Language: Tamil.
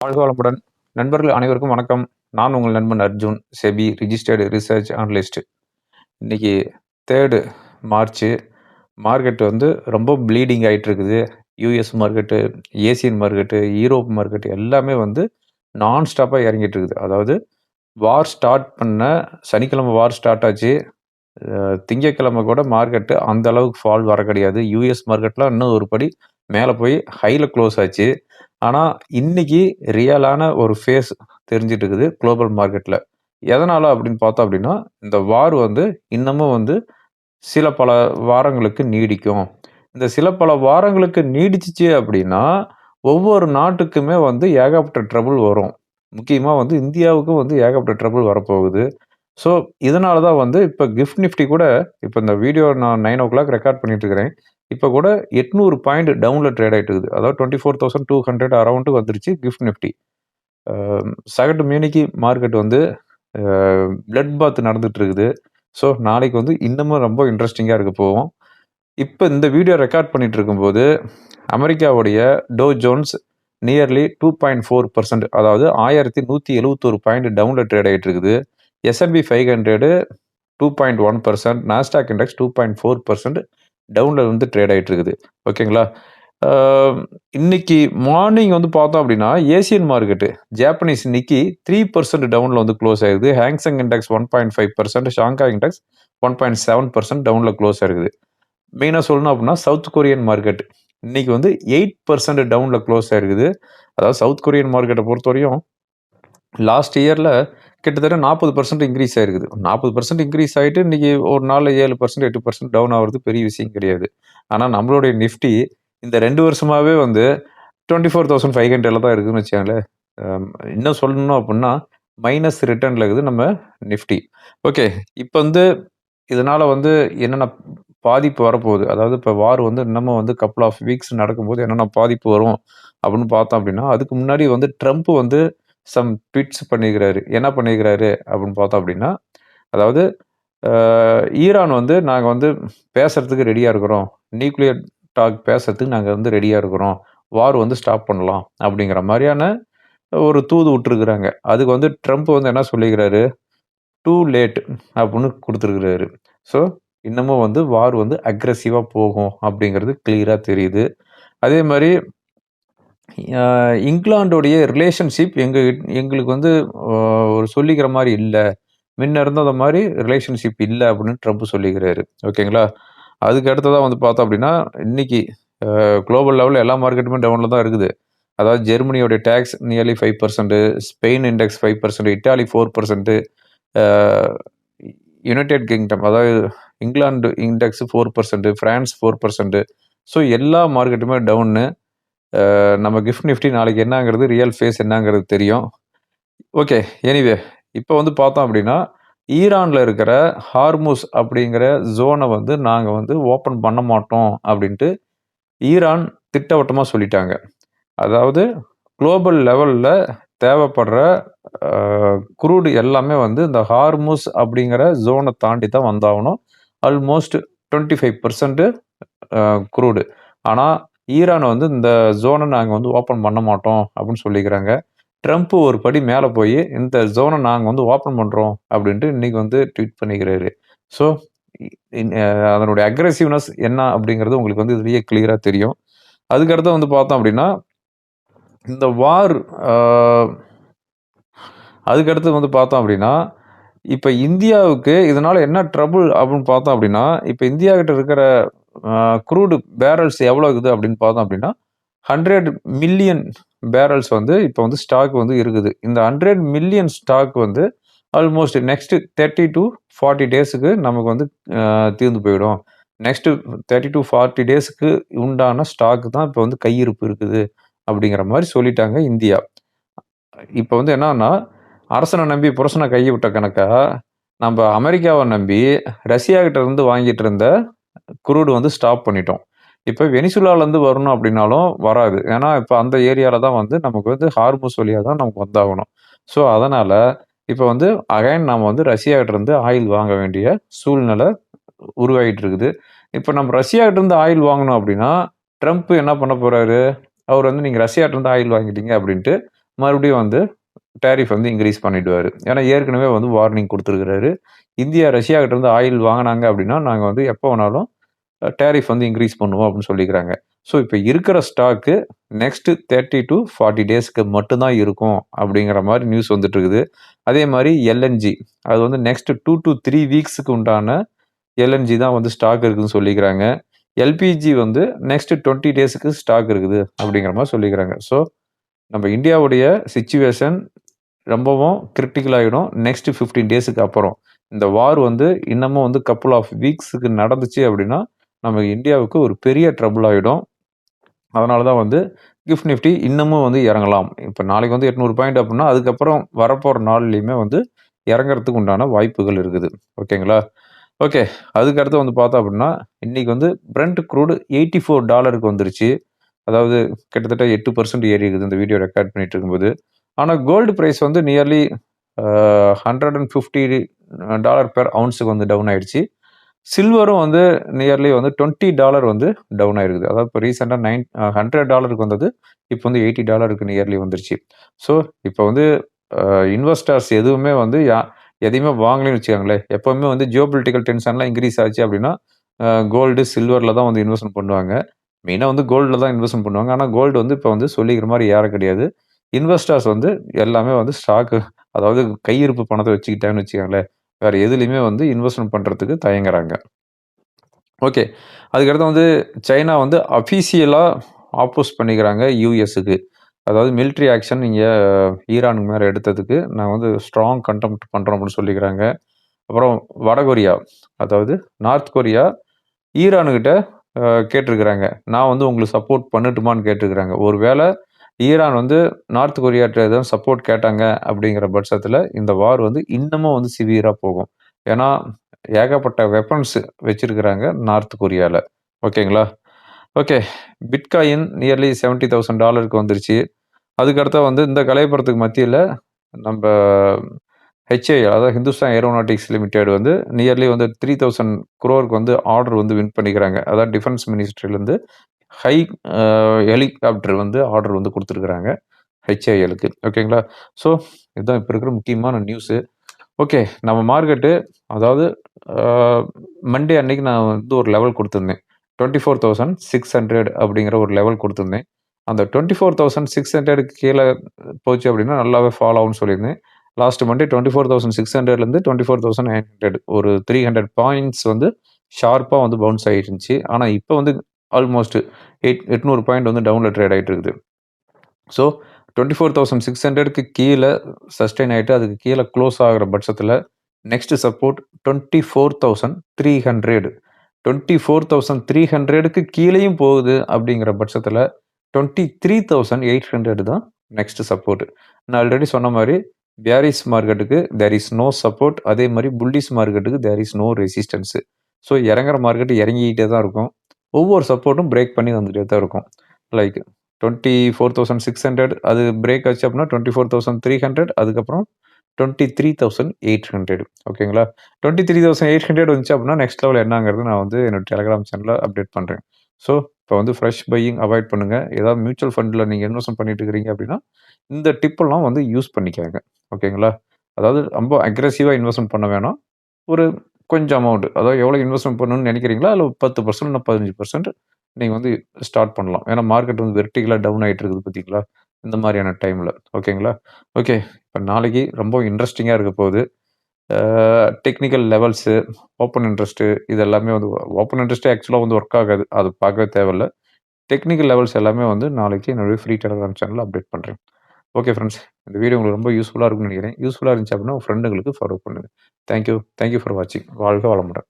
வாழ்க வளமுடன். நண்பர்கள் அனைவருக்கும் வணக்கம். நான் உங்கள் நண்பன் Arjun, SEBI registered research analyst. இன்னைக்கு 3 மார்ச் மார்க்கெட் வந்து ரொம்ப ப்ளீடிங் ஆயிட்டு இருக்குது. US market, Asian market, Europe market எல்லாமே வந்து நான் ஸ்டாப்பா இறங்கிட்டு இருக்குது. அதாவது வார் ஸ்டார்ட் பண்ண சனிக்கிழமை வார் ஸ்டார்ட் ஆச்சு. திங்கட்கிழமை கூட மார்க்கெட்டு அந்த அளவுக்கு ஃபால் வர கிடையாது. யுஎஸ் மார்க்கெட்லாம் இன்னும் ஒரு படி மேலே போய் ஹைல க்ளோஸ் ஆச்சு. ஆனால் இன்னைக்கு ரியலான ஒரு ஃபேஸ் தெரிஞ்சிட்டு இருக்குது குளோபல் மார்க்கெட்டில். எதனால் அப்படின்னு பார்த்தோம் அப்படின்னா, இந்த வார் வந்து இன்னமும் வந்து சில பல வாரங்களுக்கு நீடிக்கும். இந்த சில பல வாரங்களுக்கு நீடிச்சிச்சு அப்படின்னா, ஒவ்வொரு நாட்டுக்குமே வந்து ஏகப்பட்ட ட்ரபுள் வரும். முக்கியமா வந்து இந்தியாவுக்கும் வந்து ஏகப்பட்ட ட்ரபுள் வரப்போகுது. ஸோ, இதனால தான் வந்து இப்ப கிஃப்ட் நிஃப்டி கூட இப்ப இந்த வீடியோ நான் 9:00 ரெக்கார்ட் பண்ணிட்டு இருக்கிறேன். இப்ப கூட 800 பாயிண்ட் டவுன்ல ட்ரேட் ஆயிட்டு இருக்குது. அதாவது 24,200 அரவுண்ட் வந்துருச்சு கிஃப்ட் நிஃப்டி. அ சகட்டு மேனிக்கு மார்க்கெட் வந்து பிளட் பாத் நடந்துட்டு இருக்குது. ஸோ, நாளைக்கு வந்து இன்னமும் ரொம்ப இன்ட்ரஸ்டிங்கா இருக்க போகும். இப்ப இந்த வீடியோ ரெக்கார்ட் பண்ணிட்டு இருக்கும்போது, அமெரிக்காவுடைய டோ ஜோன்ஸ் நியர்லி 2.4% அதாவது 1171 பாயிண்ட் டவுன்ல ட்ரேட் ஆயிட்டு இருக்குது. S&P 500 2.1%, நாஸ்டாக் இண்டெக்ஸ் 2.4% டவுன்ல வந்து ட்ரேட் ஆயிட்டு இருக்குது. ஓகேங்களா? அ இன்னைக்கு மார்னிங் வந்து பார்த்தோம் அப்படின்னா, ஏசியன் மார்க்கெட்டு ஜாப்பனீஸ் நிக்கி 3% டவுன்ல வந்து க்ளோஸ் ஆயிருக்குது. ஹாங்செங் இண்டெக்ஸ் 1.5%, ஷாங்காய் இண்டெக்ஸ் 1.7% டவுன்ல க்ளோஸ் ஆயிருக்குது. மெயினா சொல்லணும் அப்படின்னா, சவுத் கொரியன் மார்க்கெட் இன்னைக்கு வந்து 8% டவுன்ல க்ளோஸ் ஆயிருக்குது. அதாவது சவுத் கொரியன் மார்க்கெட்ட பொறுத்தவரையும் லாஸ்ட் இயர்ல கிட்டத்தட்ட 40% இன்க்ரீஸ் ஆயிருக்குது. 40% இன்க்ரீஸ் ஆயிட்டு இன்னைக்கு ஒரு நாள்ல 7%, 8% டவுன் ஆகுறது பெரிய விஷயம் கிடையாது. ஆனா நம்மளுடைய நிஃப்டி இந்த 2 வருஷமாவே வந்து 24,500ல தான் இருக்குதுன்னு வச்சுக்கோங்களேன். இன்னும் சொல்லணும் அப்படின்னா, மைனஸ் ரிட்டர்ன்ல இருக்குது நம்ம நிஃப்டி. ஓகே. இப்ப வந்து இதனால வந்து என்னென்ன பாதிப்பு வரப்போகுது? அதாவது இப்ப வார் வந்து இன்னமும் வந்து கப்புள் ஆஃப் வீக்ஸ் நடக்கும்போது என்னென்ன பாதிப்பு வரும் அப்படின்னு பார்த்தோம் அப்படின்னா, அதுக்கு முன்னாடி வந்து ட்ரம்ப் வந்து சம் ட்வீட்ஸ் பண்ணியிருக்கிறாரு. என்ன பண்ணியிருக்கிறாரு அப்படின்னு பார்த்தோம் அப்படின்னா, அதாவது அ ஈரான் வந்து நாங்க வந்து பேசுறதுக்கு ரெடியா இருக்கிறோம். நியூக்ளியர் டாக் பேசுறதுக்கு நாங்க வந்து ரெடியா இருக்கிறோம். வார் வந்து ஸ்டாப் பண்ணலாம் அப்படிங்கிற மாரியான ஒரு தூது விட்டுருக்கிறாங்க. அதுக்கு வந்து ட்ரம்ப் வந்து என்ன சொல்லியிருக்கிறாரு, டூ லேட் அப்படின்னு குடுத்துருக்கிறாரு. ஸோ, இன்னமும் வந்து வார் வந்து அக்ரெசிவா போகும் அப்படிங்கிறது கிளியரா தெரியுது. அதே மாரி அ இங்கிலாந்துடைய ரிலேஷன்ஷிப் எங்களுக்கு வந்து அ ஒரு சொல்லிக்கிற மாரி இல்ல. முன்ன இருந்தத மாரி ரிலேஷன்ஷிப் இல்ல அப்படின்னு ட்ரம்ப் சொல்லிக்கிறாரு. ஓகேங்களா? அதுக்கு அடுத்ததா வந்து பார்த்தோம் அப்படின்னா, இன்னைக்கு குளோபல் லெவல்ல எல்லா மார்க்கெட்டுமே டவுன்ல தான் இருக்குது. அதாவது ஜெர்மனியோட DAX nearly 5%, Spain index 5%, Italy 4%, அ யுனைட்டட் கிங்டம் அதாவது இங்கிலாந்து இண்டெக்ஸ் 4%, பிரான்ஸ் 4%. ஸோ எல்லா மார்க்கெட்டுமே டவுனு. நம்ம கிஃப்ட் நிஃப்டி நாளைக்கு என்னங்கிறது ரியல் ஃபேஸ் என்னங்கிறது தெரியும். ஓகே. எனிவே இப்போ வந்து பார்த்தோம் அப்படின்னா, ஈரான்ல இருக்கிற ஹார்முஸ் அப்படிங்கிற ஜோன வந்து நாங்க வந்து ஓப்பன் பண்ண மாட்டோம் அப்படின்ட்டு ஈரான் திட்டவட்டமா சொல்லிட்டாங்க. அதாவது குளோபல் லெவல்ல தேவைப்படுற அ க்ரூட் எல்லாமே வந்து இந்த ஹார்முஸ் அப்படிங்கிற ஜோன தாண்டி தான் வந்தாகணும். Almost 25% crude. ஆனா, ஈரான் வந்து இந்த ஜோன நாங்க வந்து ஓப்பன் பண்ண மாட்டோம் அப்படின்னு சொல்லிக்கிறாங்க. ட்ரம்ப் ஒரு படி மேல போயி, இந்த ஜோன நாங்க வந்து ஓப்பன் பண்றோம் அப்படின்ட்டு இன்னைக்கு வந்து ட்வீட் பண்ணிக்கிறாரு. ஸோ, இ இன் அ அதனுடைய அக்ரெசிவ்னஸ் என்ன அப்படிங்கிறது உங்களுக்கு வந்து இதுலயே கிளியரா தெரியும். அதுக்கடுத்து வந்து பார்த்தோம் அப்படின்னா, இந்த வார் அ அதுக்கடுத்து வந்து பார்த்தோம் அப்படின்னா, இப்ப இந்தியாவுக்கு இதனால என்ன ட்ரபுள் அப்படின்னு பார்த்தோம் அப்படின்னா, இப்ப இந்தியா கிட்ட இருக்கிற அ க்ரூட் பேரல்ஸ் எவ்வளோ இருக்குது அப்படின்னு பார்த்தோம் அப்படின்னா, 100 மில்லியன் பேரல்ஸ் வந்து இப்ப வந்து ஸ்டாக் வந்து இருக்குது. இந்த 100 மில்லியன் ஸ்டாக் வந்து ஆல்மோஸ்ட் நெக்ஸ்ட் 30-40 டேஸ்க்கு நமக்கு வந்து தீர்ந்து போயிடும். நெக்ஸ்ட் 30-40 டேஸ்க்கு உண்டான ஸ்டாக் தான் இப்ப வந்து கையிருப்பு இருக்குது. அப்படிங்கிற மாரி சொல்லிட்டாங்க இந்தியா. இப்ப வந்து என்னான்னா, அரசன நம்பி புருஷன கைய விட்ட கணக்கா, நம்ப அமெரிக்காவ நம்பி ரஷ்யா கிட்ட இருந்து வாங்கிட்டு இருந்த குரூட் வந்து ஸ்டாப் பண்ணிட்டோம். இப்ப வெனிசுலாலருந்து வரணும் அப்டின்னாலும் வராது. ஏன்னா, இப்ப அந்த ஏரியால தான் வந்து நமக்கு வந்து ஹார்முஸ் வழியா தான் நமக்கு வந்தாகணும். ஸோ, அதனால இப்ப வந்து அகைன் நாம வந்து ரஷ்யாகிட்ட இருந்து ஆயில் வாங்க வேண்டிய சூழ்நிலை உருவாகிட்டு இருக்குது. இப்ப நம்ம ரஷ்யாகிட்ட இருந்து ஆயில் வாங்கணும் அப்டின்னா, ட்ரம்ப் என்ன பண்ண போறாரு? அவரு வந்து நீங்க ரஷ்யாட்ட இருந்து ஆயில் வாங்கிட்டீங்க அப்டின்ட்டு, மறுபடியும் வந்து டேரிஃப் வந்து இன்க்ரீஸ் பண்ணிடுவாரு. ஏன்னா ஏற்கனவே வந்து வார்னிங் குடுத்துருக்கிறாரு. இந்தியா ரஷ்யா கிட்ட இருந்து ஆயில் வாங்குனாங்க அப்படின்னா, நாங்க வந்து எப்போ வேணாலும் டேரிஃப் வந்து இன்க்ரீஸ் பண்ணுவோம் அப்படின்னு சொல்லிக்கிறாங்க. ஸோ இப்ப இருக்கிற ஸ்டாக்கு நெக்ஸ்ட் 30 டூ 40 டேஸ்க்கு மட்டும் தான் இருக்கும் அப்படிங்கிற மாரி நியூஸ் வந்துட்டு இருக்குது. அதே மாரி எல்என்ஜி அது வந்து நெக்ஸ்ட் 2 டூ 3 வீக்ஸ்க்கு உண்டான எல்என்ஜி தான் வந்து ஸ்டாக் இருக்குன்னு சொல்லிக்கிறாங்க. எல்பிஜி வந்து நெக்ஸ்ட் 20 டேஸ்க்கு ஸ்டாக் இருக்குது அப்படிங்கிற மாரி சொல்லிக்கிறாங்க. ஸோ நம்ம இந்தியாவுடைய சிச்சுவேஷன் ரொம்பவும் கிரிட்டிக்கல் ஆயிடும். நெக்ஸ்ட் 15 டேஸ்க்கு அப்புறம். இந்த வார் வந்து இன்னமும் வந்து கப்புள் ஆஃப் வீக்ஸ்க்கு நடந்துச்சு அப்படின்னா, நம்ம இந்தியாவுக்கு ஒரு பெரிய ட்ரபிள் ஆயிடும். அதனால தான் வந்து கிஃப்ட் நிஃப்டி இன்னமும் வந்து இறங்கலாம். இப்ப நாளைக்கு வந்து 800 பாயிண்ட் அப்படின்னா, அதுக்கப்புறம் வரப்போற நாள்லயுமே வந்து இறங்கறதுக்கு உண்டான வாய்ப்புகள் இருக்குது. ஓகேங்களா? ஓகே. அதுக்கு அடுத்து வந்து பார்த்தோம் அப்படின்னா, இன்னைக்கு வந்து பிரெண்ட் க்ரூட் $84 வந்துருச்சு. அதாவது கிட்டத்தட்ட 8% ஏறி இருக்குது இந்த வீடியோ ரெக்கார்ட் பண்ணிட்டு இருக்கும்போது. ஆனா கோல்டு பிரைஸ் வந்து நியர்லி $150 பெர் அவுன்ஸுக்கு வந்து டவுன் ஆயிடுச்சு. சில்வரும் வந்து நியர்லி வந்து $20 வந்து டவுன் ஆயிருக்குது. அதாவது இப்போ ரீசெண்டா $100க்கு வந்தது. இப்போ வந்து $80க்கு நியர்லி வந்துருச்சு. ஸோ இப்போ வந்து இன்வெஸ்டர்ஸ் எதுவுமே வந்து எதையுமே வாங்கலைன்னு வச்சுக்கோங்களேன். எப்பவுமே வந்து ஜியோபொலிட்டிக்கல் டென்ஷன்லாம் இன்க்ரீஸ் ஆச்சு அப்படின்னா, கோல்டு, சில்வர்ல தான் வந்து இன்வெஸ்ட்மென்ட் பண்ணுவாங்க. மெயினா வந்து கோல்டுல தான் இன்வெஸ்ட்மென்ட் பண்ணுவாங்க. ஆனா கோல்டு வந்து இப்போ வந்து சொல்லிக்கிற மாரி ஏற கிடையாது. இன்வெஸ்டர்ஸ் வந்து எல்லாமே வந்து ஸ்டாக்கு அதாவது கையிருப்பு பணத்த வச்சுக்கிட்டாங்கன்னு வச்சுக்கோங்களேன். வேற எதுலயுமே வந்து இன்வெஸ்ட்மென்ட் பண்றதுக்கு தயங்குறாங்க. ஓகே. அதுக்கடுத்து வந்து சைனா வந்து அஃபிஷியலா ஆப்போஸ் பண்ணிக்கிறாங்க யுஎஸ்க்கு. அதாவது மிலிட்டரி ஆக்ஷன் நீங்க ஈரானுக்கு மேல எடுத்ததுக்கு நான் வந்து ஸ்ட்ராங் கண்டெம்ப்ட் பண்றோம் அப்படின்னு சொல்லிக்கிறாங்க. அப்புறம் வடகொரியா, அதாவது நார்த் கொரியா ஈரானுகிட்ட கேட்டிருக்கிறாங்க. நான் வந்து உங்களுக்கு சப்போர்ட் பண்ணட்டுமான்னு கேட்டிருக்கிறாங்க. ஒருவேள ஈரான் வந்து நார்த் கொரியாட்ட எதுவும் சப்போர்ட் கேட்டாங்க அப்படிங்கிற பட்சத்தில, இந்த வார் வந்து இன்னமும் வந்து சிவியரா போகும். ஏன்னா, ஏகப்பட்ட வெப்பன்ஸ் வச்சிருக்கிறாங்க நார்த் கொரியால. ஓகேங்களா? ஓகே. பிட்காயின் நியர்லி $70,000க்கு வந்துருச்சு. அதுக்கு அடுத்தா வந்து இந்த கலையபுரத்துக்கு மத்தியில நம்ப HAL அதாவது ஹிந்துஸ்தான் ஏரோநாட்டிக்ஸ் லிமிடெட் வந்து நியர்லி வந்து 3000 குரோருக்கு வந்து ஆர்டர் வந்து வின் பண்ணிக்கிறாங்க. அதாவது டிஃபென்ஸ் மினிஸ்ட்ரிலருந்து ஹை அ ஹெலிகாப்டர் வந்து ஆர்டர் வந்து குடுத்துருக்காங்க. HALக்கு. ஓகேங்களா? ஸோ இதுதான் இப்ப இருக்கிற முக்கியமான நியூஸு. ஓகே. நம்ம மார்க்கெட்டு அதாவது அ மண்டே அன்னைக்கு நான் வந்து ஒரு லெவல் குடுத்திருந்தேன். 24,600 அப்படிங்கிற ஒரு லெவல் குடுத்திருந்தேன். அந்த 24,600க்கு கீழ போச்சு அப்படின்னா நல்லாவே ஃபால் ஆகும்னு சொல்லியிருந்தேன். லாஸ்ட் மண்டே 24,600லேருந்து 24,900 ஒரு 300 பாயிண்ட்ஸ் வந்து ஷார்ப்பா வந்து பவுன்ஸ் ஆயிருந்துச்சு. ஆனா இப்ப வந்து ஆல்மோஸ்ட் 800 பாயிண்ட் வந்து டவுன்ல ட்ரேட் ஆயிட்டு இருக்குது. ஸோ 24,600க்கு கீழ சஸ்டெயின் ஆயிட்டு அதுக்கு கீழ குளோஸ் ஆகுற பட்சத்தில நெக்ஸ்ட் சப்போர்ட் 24,300 24,300க்கு கீழயும் போகுது அப்படிங்கிற பட்சத்தில 23,800 தான் நெக்ஸ்ட் சப்போர்ட். நான் ஆல்ரெடி சொன்ன மாரி பியரிஷ் மார்க்கெட்டுக்கு தேர் இஸ் நோ சப்போர்ட். அதே மாரி புல்லிஷ் மார்க்கெட்டுக்கு there is no resistance. So இறங்குற மார்க்கெட் இறங்கிக்கிட்டே தான் இருக்கும். ஒவ்வொரு சப்போர்ட்டும் பிரேக் பண்ணி வந்துட்டே தான் இருக்கும். லைக் 24,600 அது பிரேக் ஆச்சு அப்படின்னா 24,300 அதுக்கப்புறம் 23,800 ஓகேங்களா? 23,800 வந்துச்சு அப்படின்னா நெக்ஸ்ட் லெவல் என்னங்கிறது நான் வந்து என்னோட டெலகிராம் சேனல்ல அப்டேட் பண்றேன். ஸோ இப்போ வந்து ஃப்ரெஷ் பையிங் அவாய்ட் பண்ணுங்க. ஏதாவது மியூச்சுவல் ஃபண்ட்ல நீங்க இன்வெஸ்ட்மென்ட் பண்ணிட்டு இருக்கிறீங்க அப்படின்னா, இந்த டிப் எல்லாம் வந்து யூஸ் பண்ணிக்கங்க. ஓகேங்களா? அதாவது ரொம்ப அக்ரெசிவா இன்வெஸ்ட்மென்ட் பண்ண வேணாம். ஒரு கொஞ்சம் அமௌண்ட் அதாவது எவ்வளோ இன்வெஸ்ட்மென்ட் பண்ணணும்னு நினைக்கிறீங்களோ, அதில 10% இல்ல 15% நீங்க வந்து ஸ்டார்ட் பண்ணலாம். ஏன்னா மார்க்கெட் வந்து வெர்டிகலா டவுன் ஆயிட்டு இருக்குது பார்த்தீங்களா? இந்த மாரியான டைம்ல. ஓகேங்களா? ஓகே. இப்ப நாளைக்கு ரொம்ப இன்ட்ரஸ்டிங்கா இருக்க போகுது. ஆ டெக்னிக்கல் லெவல்ஸு, ஓப்பன் இன்ட்ரெஸ்ட்டு இது எல்லாமே வந்து ஓப்பன் இன்ட்ரெஸ்ட்டே ஆக்சுவலா வந்து ஒர்க் ஆகாது. அது பார்க்கவே தேவையில்ல. டெக்னிக்கல் லெவல்ஸ் எல்லாமே வந்து நாளைக்கு என்னுடைய ஃப்ரீ டெலகிராம் சேனல்ல அப்டேட் பண்றேன். Okay friends. இந்த வீடியோ உங்களுக்கு ரொம்ப யூஸ்ஃபுல்லா இருக்கும்னு நினைக்கிறேன். யூஸ்ஃபுல்லா இருந்துச்சு அப்படின்னா உங்க ஃப்ரெண்டுங்களுக்கு ஃபார்வர்ட் பண்ணுங்க. Thank you. Thank you for வாட்சிங். வாழ்க வளமுடன்.